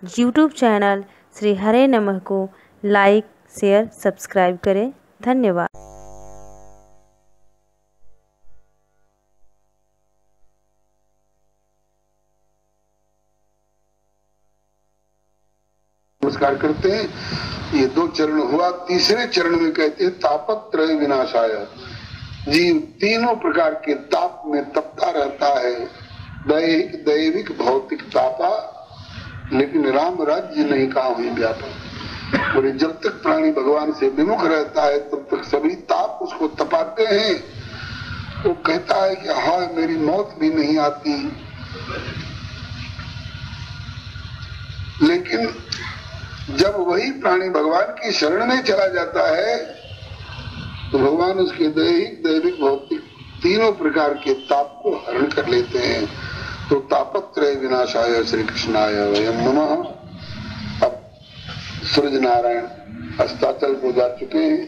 YouTube channel Shri Hare Namah को like, share, subscribe करें। धन्यवाद। नमस्कार करते हैं। ये 2 चरण हुआ। तीसरे चरण में कहते हैं तापत्रय विनाशाय। जीव तीनों प्रकार के ताप में तपता रहता है, दैहिक, दैविक, भौतिक तापा, लेकिन राम राज्य नहीं काहुं व्यापा। बोले जब तक प्राणी भगवान से विमुख रहता है तब तक सभी ताप उसको तपाते हैं। वो कहता है कि हाँ मेरी मौत भी नहीं आती, लेकिन जब वही प्राणी भगवान की शरण में चला जाता है तो भगवान उसके दैहिक, दैविक, भौतिक तीनों प्रकार के ताप को हरण कर लेते हैं। तो तापत्रय विनाशाय श्री कृष्णाय वयम नमः। अब सूरज नारायण अस्ताचल को जा चुके हैं।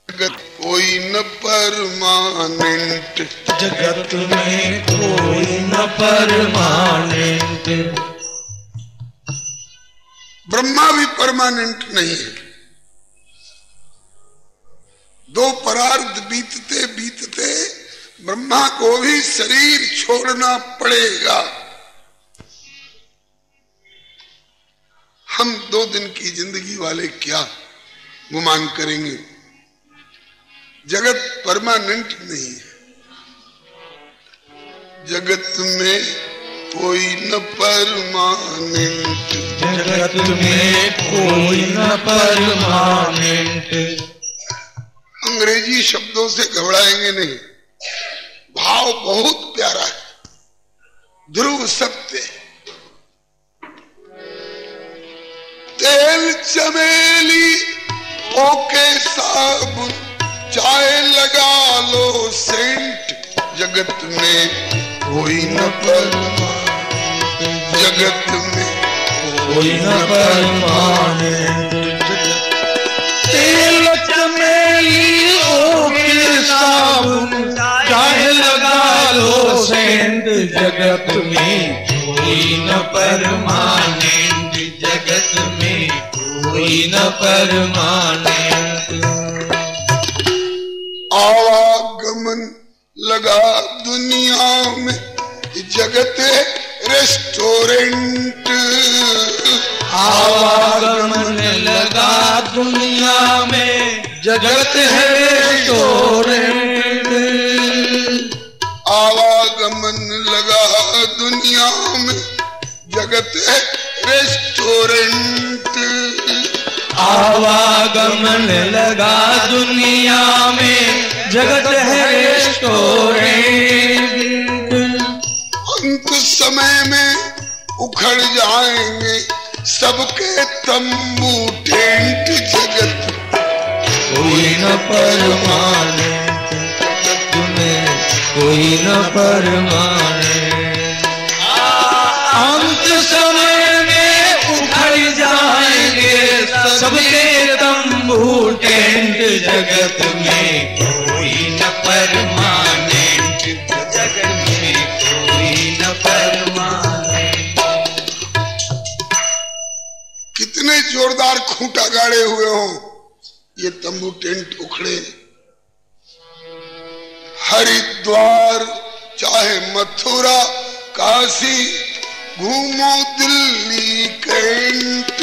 जगत कोई न परमानेंट, जगत में कोई न परमानेंट। ब्रह्मा भी परमानेंट नहीं है। 2 परार्ध बीतते बीतते ब्रह्मा को भी शरीर छोड़ना पड़ेगा। हम 2 दिन की जिंदगी वाले क्या गुमान करेंगे। जगत परमानेंट नहीं है। जगत में कोई न परमानेंट, जगत में कोई न परमानेंट। अंग्रेजी शब्दों से घबराएंगे नहीं। भाव बहुत प्यारा है, ध्रुव सत्य। तेल चमेली ओके साबुन, चाहे लगा लो सेंट, जगत में कोई न परमानेंट। जगत में कोई न परमानेंट। तेल चमेली ओके साबुन, चाहे लगा लो सेंट, जगत में कोई न परमानेंट। जगत में कोई न परमानेंट। आवागमन लगा दुनिया में, जगत है रेस्टोरेंट। आवागमन लगा दुनिया में, जगत है रेस्टोरेंट। आवागमन लगा दुनिया में, जगत है रेस्टोरेंट। आवागमन लगा दुनिया में, जगत है रेस्टोरेंट। अंत समय में उखड़ जाएंगे सबके तंबू टेंट, जगत कोई न परमानेंट। जगत में कोई न परमानेंट। अंत समय में उखड़ जाएंगे सबके तंबू टेंट, जगत में कोई न परमानेंट। जगत में कोई न परमानेंट। कितने जोरदार खूंटा गाड़े हुए हो, ये तंबू टेंट उखड़े। हरिद्वार चाहे मथुरा काशी, घूमो दिल्ली कैंट।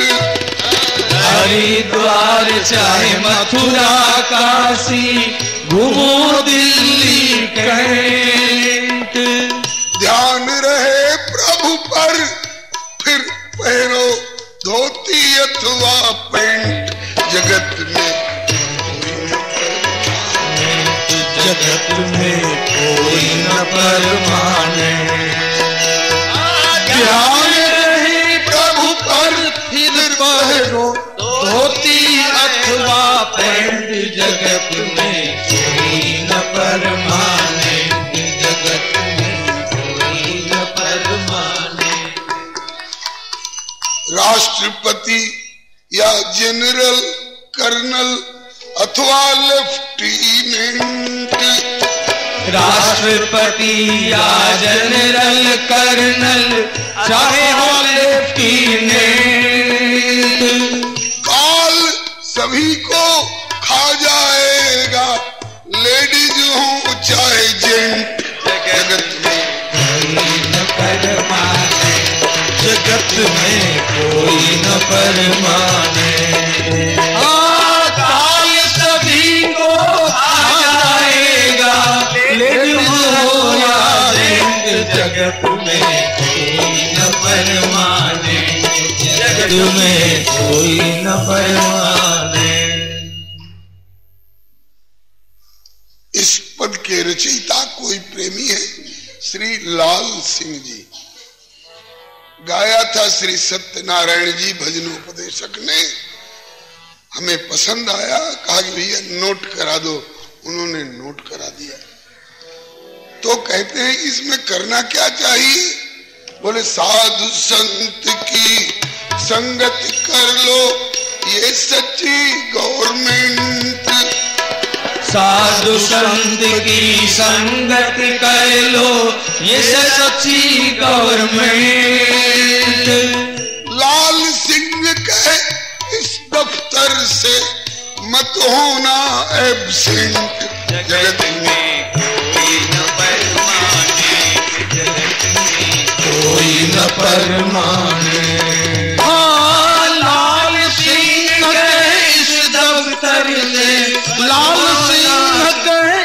हरिद्वार चाहे मथुरा काशी, घूमो दिल्ली कैंट। ध्यान रहे प्रभु पर, फिर पहनो धोती अथवा पैंट, जगत में जगत में कोई न परमानेंट। ध्यान रहे प्रभु पर, फिर पहनो धोती अथवा पैंट, जगत में कोई न परमानेंट। जगत में कोई न परमानेंट। राष्ट्रपति या जनरल, कर्नल अथवा लेफ्टिनेंट, राष्ट्रपति या जनरल कर्नल चाहे हो लेफ्टिनेंट, काल सभी को खा जाएगा, लेडीज हो चाहे जेंट। जगत में जगत में कोई न परमाने, काल सभी को खा जाएगा, लेडीज हो या जेंट, जगत में कोई न परमाने, जगत में कोई न परमाने। इस पद के रचयिता कोई प्रेमी है, श्री लाल सिंह जी। गाया था श्री सत्यनारायण जी भजनोपदेशक ने, हमें पसंद आया, कहा कि भैया नोट करा दो, उन्होंने नोट करा दिया। तो कहते हैं इसमें करना क्या चाहिए? बोले साधु संत की संगत कर लो, ये सच्ची गवर्नमेंट। साधु संत की संगत कर लो, ये सच्ची गवर्नमेंट। लाल सिंह कहे इस दफ्तर से मत होना एब्सेंट। जगत में कोई न परमाने, जगत में कोई न परमाने। हाँ, लाल सिंह कहे इस दफ्तर से, लाल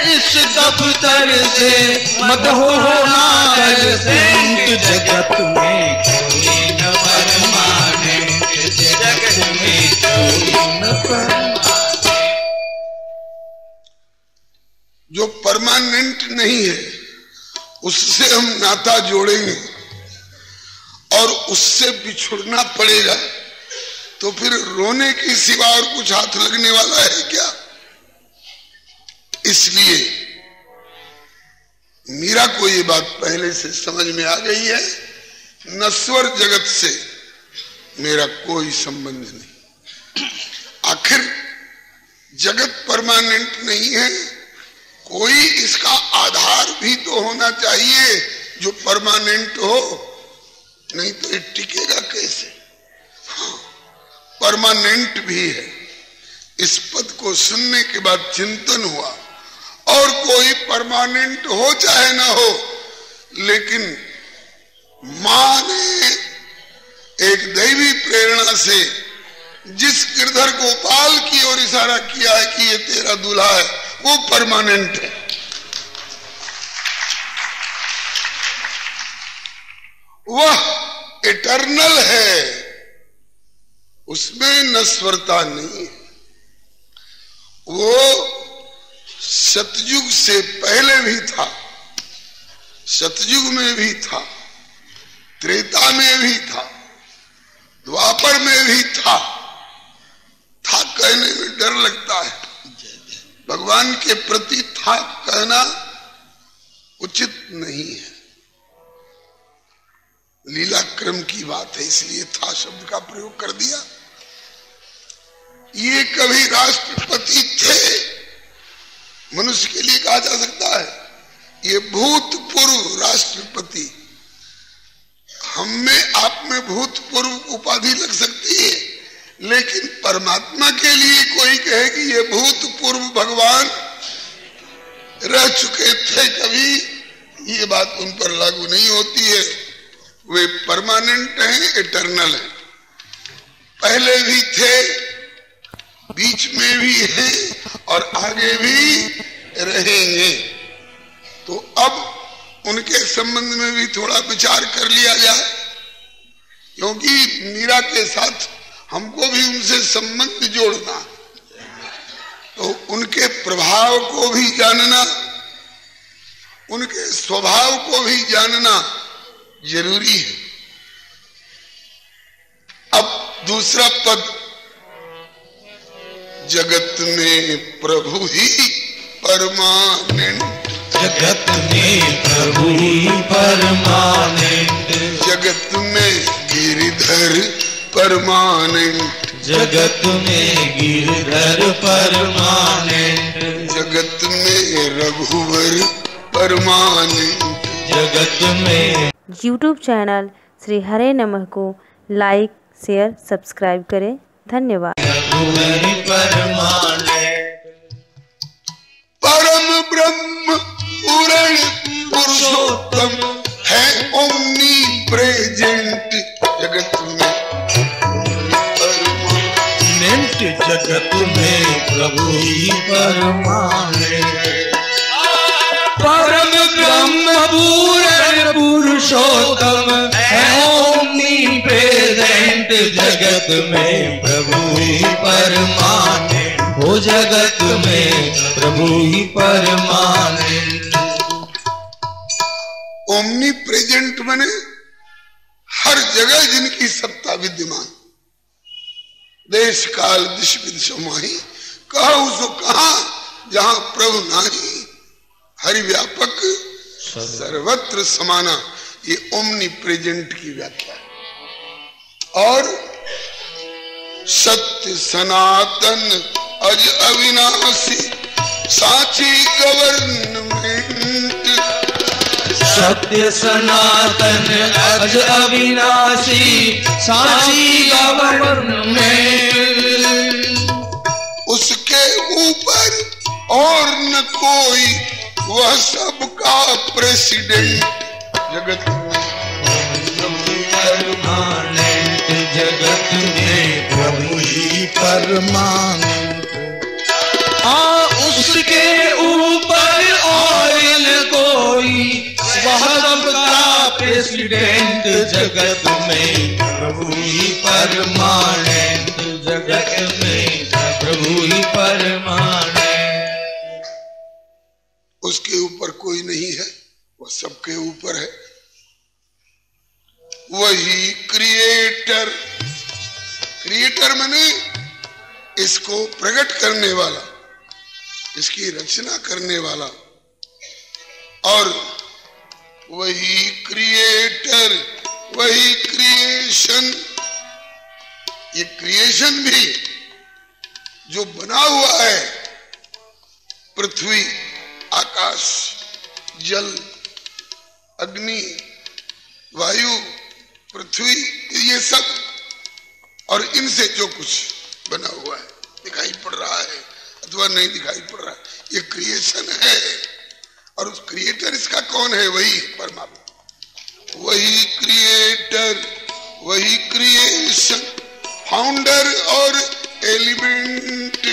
इस दफ्तर से मत होना एब्सेंट, जगत में कोई न परमाने, जगत में कोई न परमाने। जो परमानेंट नहीं है उससे हम नाता जोड़ेंगे और उससे बिछुड़ना पड़ेगा, तो फिर रोने की सिवा और कुछ हाथ लगने वाला है क्या? इसलिए मीरा को ये बात पहले से समझ में आ गई है, नश्वर जगत से मेरा कोई संबंध नहीं। आखिर जगत परमानेंट नहीं है, कोई इसका आधार भी तो होना चाहिए जो परमानेंट हो, नहीं तो ये टिकेगा कैसे? हाँ, परमानेंट भी है। इस पद को सुनने के बाद चिंतन हुआ, और कोई परमानेंट हो चाहे ना हो, लेकिन मां ने एक दैवी प्रेरणा से जिस गिरधर गोपाल की ओर इशारा किया है कि ये तेरा दूल्हा है, वो परमानेंट है। वह इटर्नल है, उसमें नश्वरता नहीं है। वो सतयुग से पहले भी था, सतयुग में भी था, त्रेता में भी था, द्वापर में भी था कहने में डर लगता है। भगवान के प्रति था कहना उचित नहीं है, लीला क्रम की बात है, इसलिए था शब्द का प्रयोग कर दिया। ये कभी राष्ट्रपति थे, मनुष्य के लिए कहा जा सकता है, ये भूतपूर्व राष्ट्रपति। हम में आप में भूतपूर्व उपाधि लग सकती है, लेकिन परमात्मा के लिए कोई कहे कि ये भूतपूर्व भगवान रह चुके थे कभी, ये बात उन पर लागू नहीं होती है। वे परमानेंट हैं, इटर्नल हैं, पहले भी थे, बीच में भी हैं और आगे भी रहेंगे। तो अब उनके संबंध में भी थोड़ा विचार कर लिया जाए, क्योंकि मीरा के साथ हमको भी उनसे संबंध जोड़ना, तो उनके प्रभाव को भी जानना, उनके स्वभाव को भी जानना जरूरी है। अब दूसरा पद, जगत में प्रभु ही परमानेंट, जगत में प्रभु ही परमानेंट, जगत में गिरधर परमानेंट, जगत में गिरधर परमानेंट, जगत में रघुवर परमानेंट जगत में। YouTube चैनल श्री हरे नमः को लाइक शेयर सब्सक्राइब करें। धन्यवाद। प्रभु परमानेंट परम ब्रह्म पूर्ण पुरुषोत्तम है ओमनी प्रेजेंट जगत में परमानेंट जगत में प्रभु ही परमानेंट। परम ब्रह्म पूर्ण पुरुषोत्तम है ओमनी प्रेजेंट जगत में प्रभु ही परमानेंट। हो जगत में प्रभु ही परमानेंट। ओमनी प्रेजेंट बने हर जगह जिनकी सत्ता विद्यमान, देश काल दिश विदिश माही, कहा उसको कहा जहां प्रभु नाही, हरि व्यापक सर्वत्र समाना, ये ओमनी प्रेजेंट की व्याख्या है। और सत्य सनातन अज अविनाशी साची गवर्नमेंट। सत्य सनातन अज अविनाशी साची गवर्नमेंट। उसके ऊपर और न कोई, वह सबका प्रेसिडेंट जगत में परमानेंट जगत में प्रभु ही परमानेंट। उसके ऊपर और न कोई, वह सबका प्रेसिडेंट जगत में प्रभु ही परमानेंट जगत में प्रभु ही परमानेंट। उसके ऊपर कोई नहीं है, वह सबके ऊपर है। वही क्रिएटर, क्रिएटर माने इसको प्रकट करने वाला, इसकी रचना करने वाला। और वही क्रिएटर, वही क्रिएशन। ये क्रिएशन भी जो बना हुआ है, पृथ्वी, आकाश, जल, अग्नि, वायु, पृथ्वी, ये सब और इनसे जो कुछ बना हुआ है, दिखाई पड़ रहा है अथवा नहीं दिखाई पड़ रहा है, ये क्रिएशन है। और उस क्रिएटर इसका कौन है? वही परमात्मा। वही क्रिएटर, वही क्रिएशन, फाउंडर और एलिमेंट।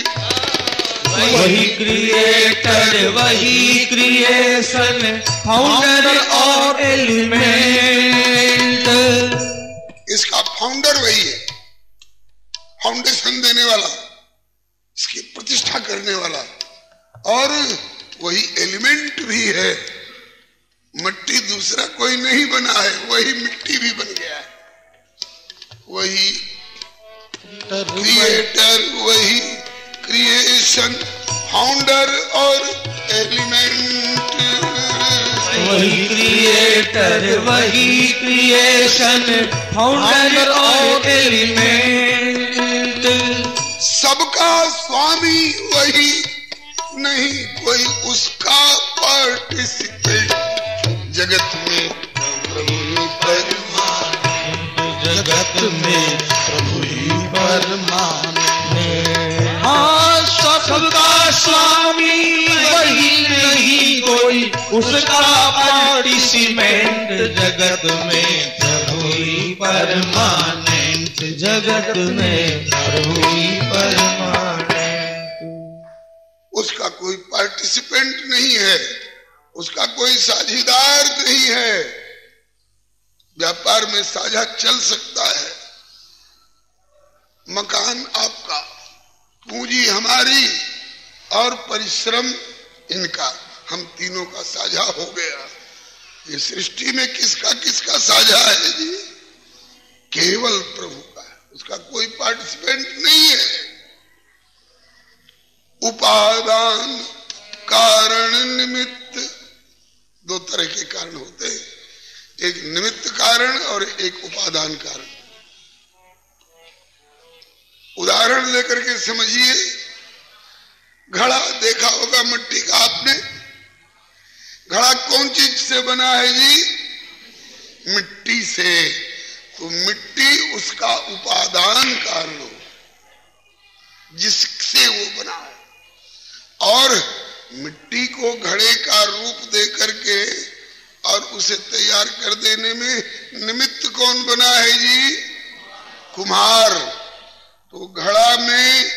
वही क्रिएटर, वही क्रिएशन, फाउंडर और एलिमेंट। इसका फाउंडर वही है, फाउंडेशन देने वाला, इसकी प्रतिष्ठा करने वाला। और वही एलिमेंट भी है। मिट्टी दूसरा कोई नहीं बना है, वही मिट्टी भी बन गया है। वही क्रिएटर, वही क्रिएशन, फाउंडर और एलिमेंट। वही क्रिएटर, वही क्रिएशन, फाउंडर और एलिमेंट। सबका स्वामी वही, नहीं कोई उसका पार्टिसिपेट जगत में प्रभु ही परमानेंट। जगत में प्रभु ही परमानेंट। हाँ, सबका स्वामी वही, नहीं कोई उसका पार्टिसिपेंट जगत में प्रभु ही परमानेंट। जगत में प्रभु ही परमानेंट। उसका कोई पार्टिसिपेंट नहीं है, उसका कोई साझीदार नहीं है। व्यापार में साझा चल सकता है, मकान आपका, पूंजी हमारी और परिश्रम इनका, हम तीनों का साझा हो गया। ये सृष्टि में किसका किसका साझा है जी? केवल प्रभु का है, उसका कोई पार्टिसिपेंट नहीं है। उपादान कारण निमित्त, दो तरह के कारण होते हैं, एक निमित्त कारण और एक उपादान कारण। उदाहरण लेकर के समझिए, घड़ा देखा होगा मिट्टी का आपने, घड़ा कौन चीज से बना है जी? मिट्टी से। तो मिट्टी उसका उपादान कारण हो जिससे वो बना है। और मिट्टी को घड़े का रूप दे करके और उसे तैयार कर देने में निमित्त कौन बना है जी? कुम्हार। तो घड़ा में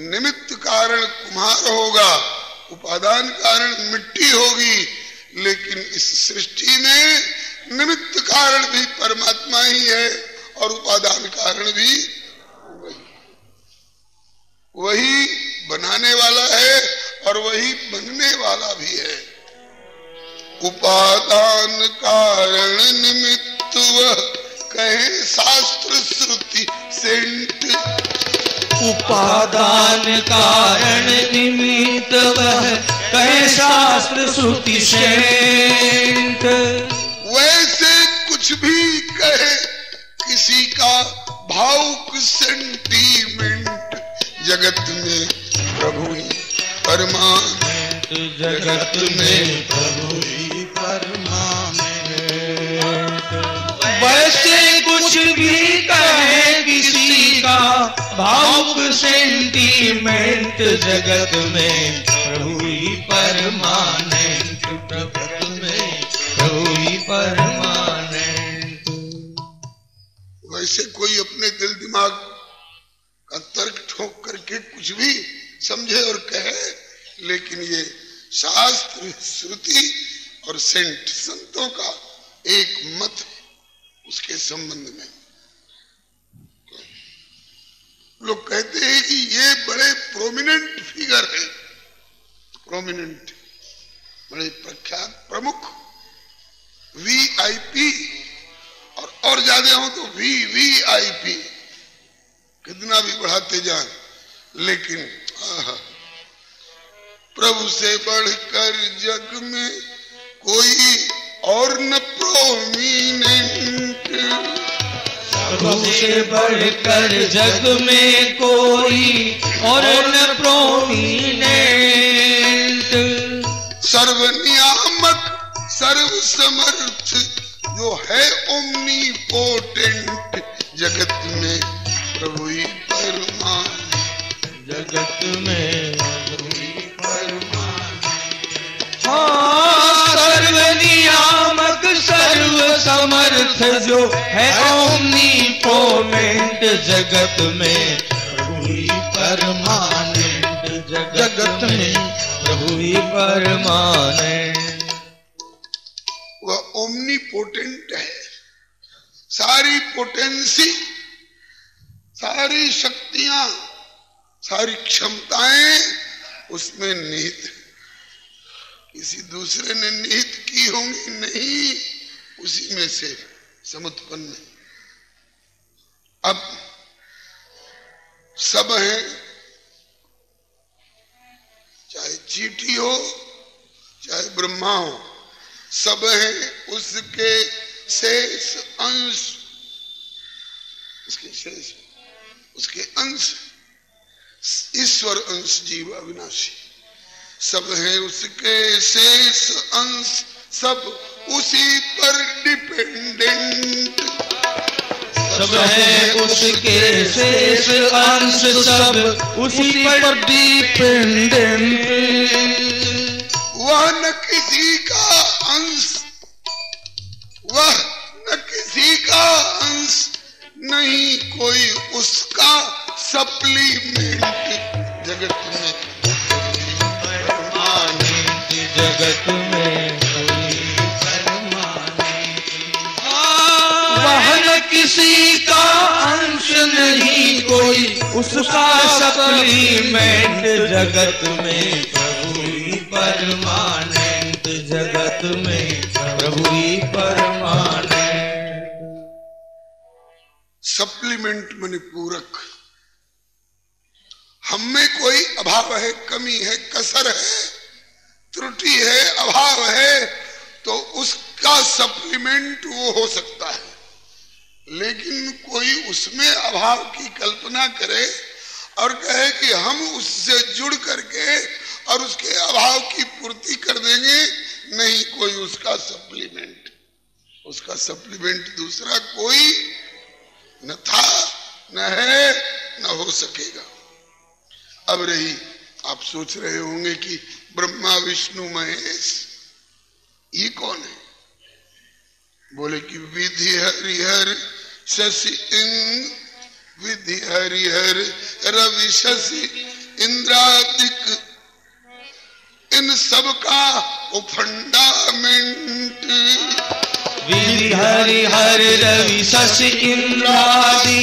निमित्त कारण कुम्हार होगा, उपादान कारण मिट्टी होगी, लेकिन इस सृष्टि में निमित्त कारण भी परमात्मा ही है और उपादान कारण भी वही बनाने वाला है और वही बनने वाला भी है। उपादान कारण निमित्त वह कहे शास्त्र श्रुति सेंट। उपादान कारण निमित्त वह कहे शास्त्र श्रुति सेंट। वैसे कुछ भी कहे किसी का भावुक सेंटीमेंट, जगत में प्रभु ही परमानेंट। जगत में प्रभु ही परमानेंट। वैसे कुछ भी कहे किसी का भावुक सेंटीमेंट, जगत में प्रभु ही परमानेंट। जगत में प्रभु ही परमानेंट। वैसे कोई अपने दिल दिमाग का तर्क ठोक करके कुछ भी समझे और कहे, लेकिन ये शास्त्र श्रुति और सेंट संतों का एक मत उसके संबंध में। लोग कहते हैं कि ये बड़े प्रोमिनेंट फिगर है, प्रोमिनेंट बड़े प्रख्यात प्रमुख VIP, और ज्यादा हो तो VVIP, कितना भी बढ़ाते जाएं, लेकिन प्रभु से बढ़कर जग में कोई और न प्रोमिनेंट। प्रभु से बढ़कर जग में कोई और न प्रोमिनेंट। सर्वनियामक सर्व समर्थ जो है ओमनीपोटेंट, जगत में प्रभु ही परमानेंट। जगत में प्रभु ही परमानेंट। हाँ, सर्वनियामक सर्व समर्थ जो है ओमनीपोटेंट, जगत में प्रभु ही परमानेंट। जगत में प्रभु ही परमानेंट। वह ओमनीपोटेंट है, सारी पोटेंसी, सारी शक्तियां, सारी क्षमताएं उसमें निहित, किसी दूसरे ने निहित की होंगी नहीं, उसी में से समुत्पन्न। अब सब है, चाहे चींटी हो चाहे ब्रह्मा हो, सब है उसके शेष अंश, उसके शेष, उसके अंश, ईश्वर अंश जीव अविनाशी, सब है उसके शेष अंश, सब उसी पर डिपेंडेंट। सब है उसके शेष अंश, सब उसी पर डिपेंडेंट। वह न किसी का अंश, वह न किसी का अंश, नहीं कोई उसका सप्लीमेंट। जगत में परमानेंट। जगत में परमानेंट। वह न किसी का अंश, नहीं कोई उसका सप्लीमेंट। जगत में प्रभु ही परमानेंट। जगत में प्रभु ही परमानेंट। सप्लीमेंट माने पूरक। हम में कोई अभाव है, कमी है, कसर है, त्रुटि है, अभाव है, तो उसका सप्लीमेंट वो हो सकता है। लेकिन कोई उसमें अभाव की कल्पना करे और कहे कि हम उससे जुड़ करके और उसके अभाव की पूर्ति कर देंगे, नहीं कोई उसका सप्लीमेंट। उसका सप्लीमेंट दूसरा कोई न था, न है, न हो सकेगा। अब रही, आप सोच रहे होंगे कि ब्रह्मा विष्णु महेश ये कौन है? बोले कि विधि हरिहर शशि इंद्र, विधि हरिहर रवि शशि इंद्रादिक, इन सब का वो फंडामेंट। विधि हरिहर रवि शशि इंद्रादि,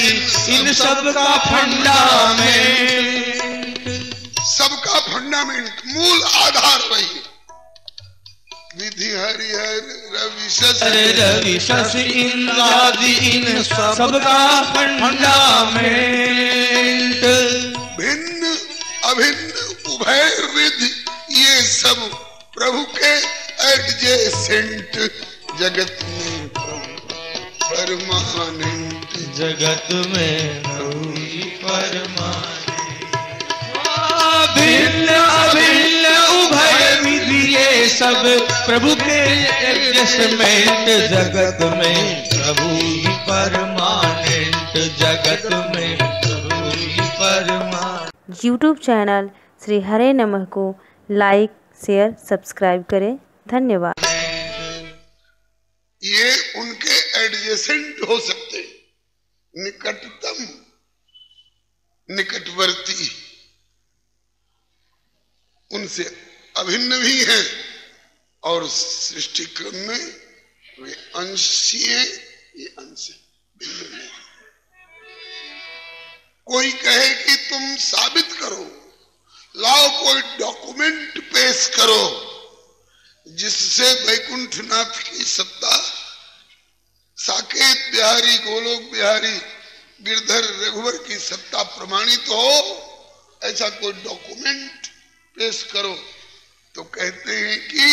इन सब का फंडामेंट। सबका फंडामेंट, मूल आधार वही है। विधि हरिहर रवि शशि इंद्रादि, इन सबका फंडामेंट। भिन्न अभिन्न उभय विधि, ये सब प्रभु के एडजेसेंट। जगत में परमानेंट, जगत में परमानेंट। भिन्न अभिन्न उभय विधि, ये सब प्रभु के एडजस्टमेंट। जगत में प्रभु ही परमानेंट, जगत में प्रभु ही permanent. YouTube channel Shri Hare Namah को लाइक, शेयर, सब्सक्राइब करें। धन्यवाद। ये उनके एडजेसेंट हो सकते, निकटतम, निकटवर्ती, उनसे अभिन्न भी हैं, और सृष्टि क्रम में वे अंशीय, ये अंश भिन्न नहीं। कोई कहे कि तुम साबित करो, लाओ कोई डॉक्यूमेंट पेश करो जिससे वैकुंठनाथ की सत्ता, साकेत बिहारी, गोलोक बिहारी, गिरधर रघुवर की सत्ता प्रमाणित हो। ऐसा कोई डॉक्यूमेंट पेश करो। तो कहते हैं कि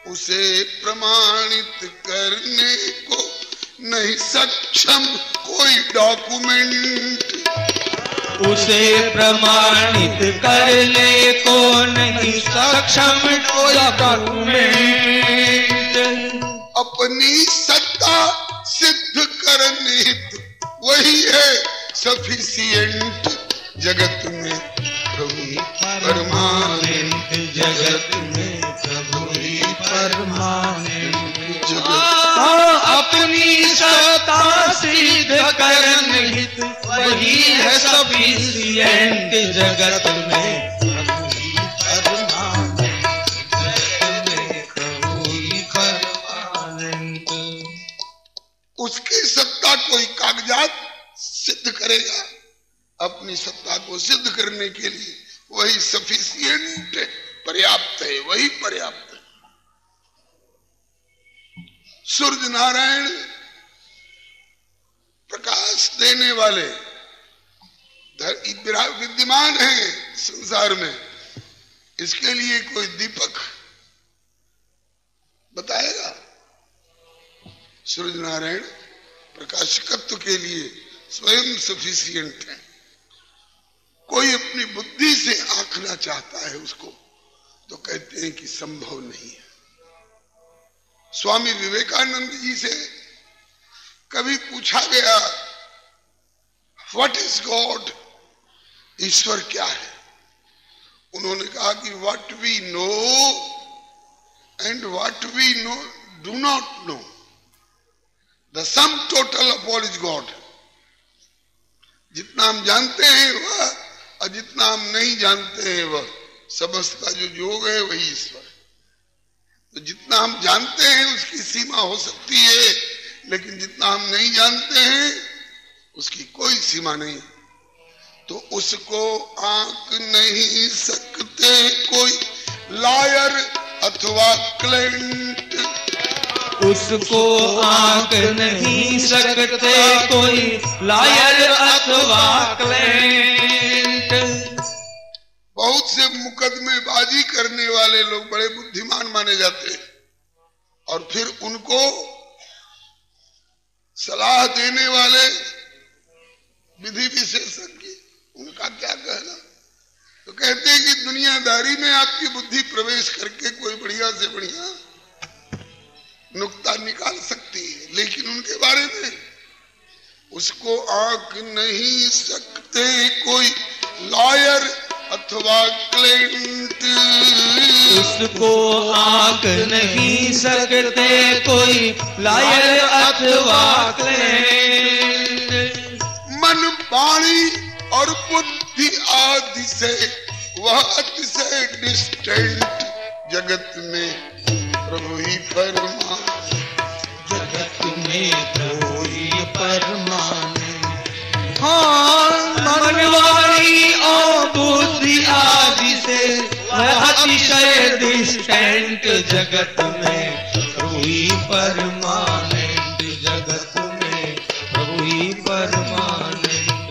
उसे प्रमाणित करने को नहीं सक्षम कोई डॉक्यूमेंट। उसे प्रमाणित करने को नहीं सक्षम कोई डॉक्यूमेंट। अपनी सत्ता सिद्ध करने वही है सफिशिएंट। जगत में प्रभु परमानेंट, जगत में प्रभु परमानेंट। अपनी सत्ता सिद्ध करने वही है सफिशिएंट। जगत में प्रभु परमानेंट, जगत में प्रभु परमानेंट। उसकी सत्ता कोई कागजात सिद्ध करेगा, अपनी सत्ता को सिद्ध करने के लिए वही सफिशिएंट है, पर्याप्त है, वही पर्याप्त है। सूर्य नारायण प्रकाश देने वाले विद्यमान हैं संसार में। इसके लिए कोई दीपक बताएगा? सूर्य नारायण प्रकाशकत्व के लिए स्वयं सफिशिएंट है। कोई अपनी बुद्धि से आंकना चाहता है उसको, तो कहते हैं कि संभव नहीं है। स्वामी विवेकानंद जी से कभी पूछा गया, व्हाट इज गॉड, ईश्वर क्या है? उन्होंने कहा कि what we know and what we know do not know, the sum total of all is God. जितना हम जानते हैं वह, और जितना हम नहीं जानते हैं वह, समस्त का जो योग है वही ईश्वर। तो जितना हम जानते हैं उसकी सीमा हो सकती है, लेकिन जितना हम नहीं जानते हैं उसकी कोई सीमा नहीं। तो उसको आंक नहीं सकते कोई लायर अथवा क्लेंट। उसको आंक नहीं सकते कोई लायर अथवा क्लेंट। बहुत से मुकदमेबाजी करने वाले लोग बड़े बुद्धिमान माने जाते हैं, और फिर उनको सलाह देने वाले विधि विशेषज्ञ, उनका क्या कहना? तो कहते हैं कि दुनियादारी में आपकी बुद्धि प्रवेश करके कोई बढ़िया से बढ़िया नुक्ता निकाल सकती है, लेकिन उनके बारे में उसको आंक नहीं सकते कोई लॉयर अथवा क्लाइंट, उसको आंक नहीं सकते कोई लॉयर अथवा क्लाइंट। मन वाणी और बुद्धि आदि से वह अतिशय डिस्टेंट, जगत में प्रभु ही परमान, जगत में प्रभु ही परमान। हाँ, मन वाणी और बुद्धि आदि से वह अतिशय डिस्टेंट, जगत में प्रभु ही परमानेंट, जगत में प्रभु ही परमानेंट।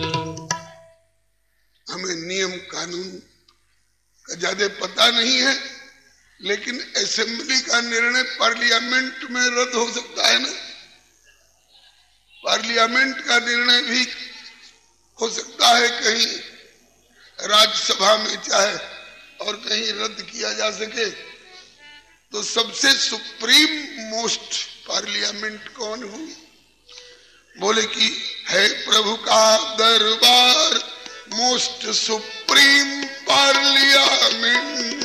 हमें नियम कानून का ज्यादा पता नहीं है, लेकिन असेंबली का निर्णय पार्लियामेंट में रद्द हो सकता है ना, पार्लियामेंट का निर्णय भी हो सकता है कहीं राज्यसभा में चाहे और कहीं रद्द किया जा सके। तो सबसे सुप्रीम मोस्ट पार्लियामेंट कौन हुई? बोले कि है प्रभु का दरबार मोस्ट सुप्रीम पार्लियामेंट,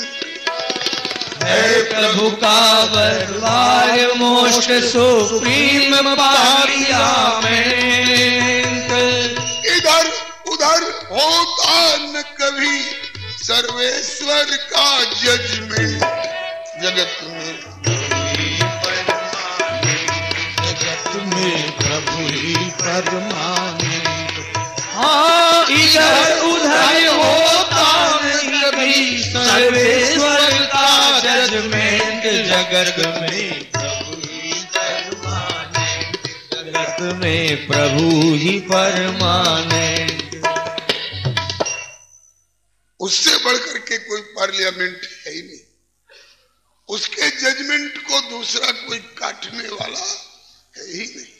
है प्रभु का दरबार मोस्ट सुप्रीम पार्लियामेंट। इधर उधर होता न कभी सर्वेश्वर का जजमेंट, जगत में प्रभु ही परमानेंट। हाँ, इधर उधर होता नहीं कभी सर्वेश्वर का जजमेंट, जगत में प्रभु ही परमानेंट, जगत में प्रभु ही परमानेंट। उससे बढ़कर के कोई पार्लियामेंट है ही नहीं, उसके जजमेंट को दूसरा कोई काटने वाला है ही नहीं।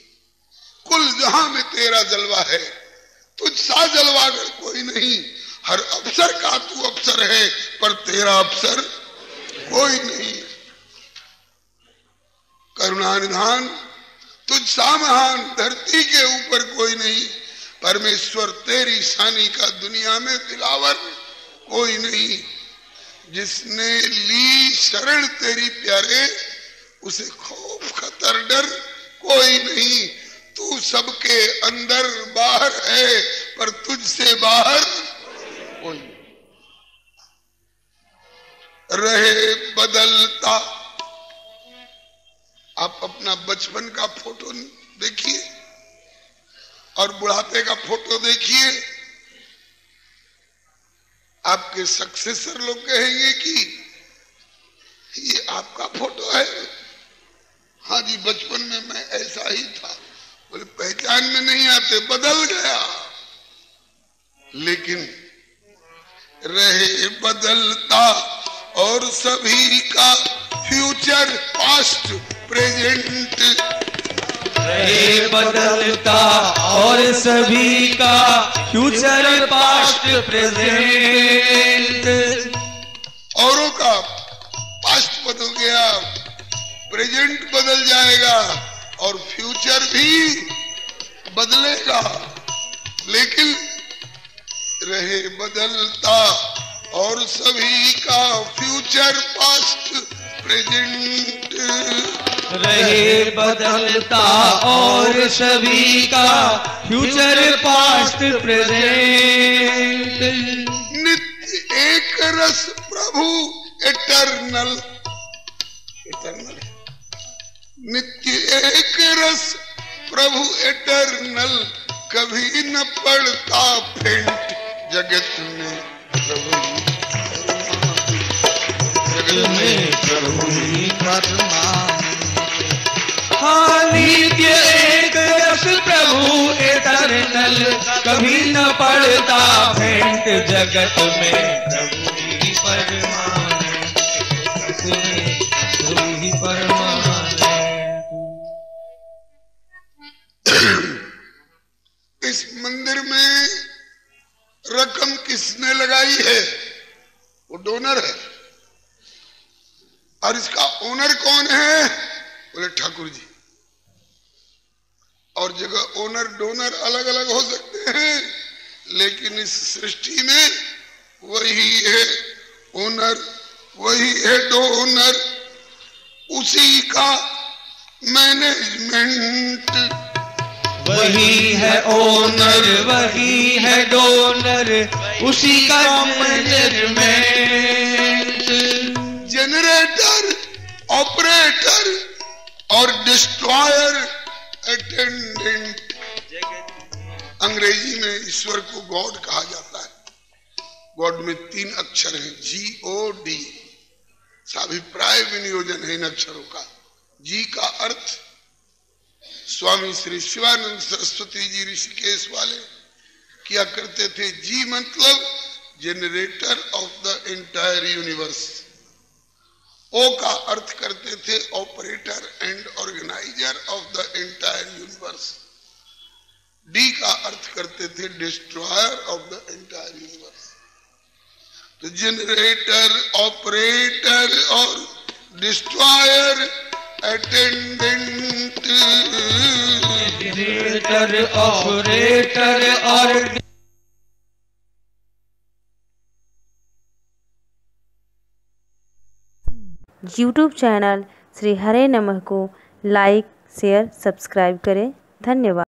कुल जहां में तेरा जलवा है, तुझसा जलवागर कोई नहीं, हर अफसर का तू अफसर है, पर तेरा अफसर कोई नहीं। करुणा निधान तुझसा महान धरती के ऊपर कोई नहीं, परमेश्वर तेरी शानी का दुनिया में दिलावर कोई नहीं। जिसने ली शरण तेरी प्यारे, उसे खौफ खतर डर कोई नहीं। तू सबके अंदर बाहर है, पर तुझसे बाहर कोई रहे बदलता। आप अपना बचपन का फोटो देखिए और बुढ़ापे का फोटो देखिए, आपके सक्सेसर लोग कहेंगे कि ये आपका फोटो है। हाँ जी, बचपन में मैं ऐसा ही था। बोले पहचान में नहीं आते, बदल गया। लेकिन रहे बदलता और सभी का फ्यूचर पास्ट प्रेजेंट, रहे बदलता और सभी का फ्यूचर पास्ट प्रेजेंट। औरों का पास्ट बदल गया, प्रेजेंट बदल जाएगा और फ्यूचर भी बदलेगा, लेकिन रहे बदलता और सभी का फ्यूचर पास्ट प्रेजेंट, रहे बदलता और सभी का फ्यूचर पास्ट प्रेजेंट। नित्य एक रस प्रभु एटर्नल, एटर्नल नित्य एक रस प्रभु एटर्नल, कभी न पड़ता फेंट, जगत में प्रभु ही परमानेंट। हाँ, नित्य एक रस प्रभु एटर्नल, कभी न पड़ता फेंट, जगत में प्रभु ही परमानेंट, जगत में प्रभु ही परमानेंट। इस मंदिर में रकम किसने लगाई है? वो डोनर है। और इसका ओनर कौन है? बोले ठाकुर जी। और जगह ओनर डोनर अलग अलग हो सकते हैं, लेकिन इस सृष्टि में वही है ओनर, वही है डोनर, उसी का मैनेजमेंट। वही है ओनर, वही है डोनर, उसी का मैनेजमेंट। जनरेटर, ऑपरेटर और डिस्ट्रॉयर, अटेंडेंट। अंग्रेजी में ईश्वर को गॉड कहा जाता है। गॉड में 3 अक्षर हैं, GOD। साभिप्राय विनियोजन है इन अक्षरों का। जी का अर्थ स्वामी श्री शिवानंद सरस्वती जी ऋषिकेश वाले किया करते थे। जी मतलब generator of the entire universe. O का अर्थ करते थे operator and organiser of the entire universe. D का अर्थ करते थे destroyer of the entire universe. तो जनरेटर, ऑपरेटर और डिस्ट्रॉयर, अटेंडेंट। जनरेटर, ऑपरेटर और यूट्यूब चैनल श्री हरे नमः को लाइक, शेयर, सब्सक्राइब करें। धन्यवाद।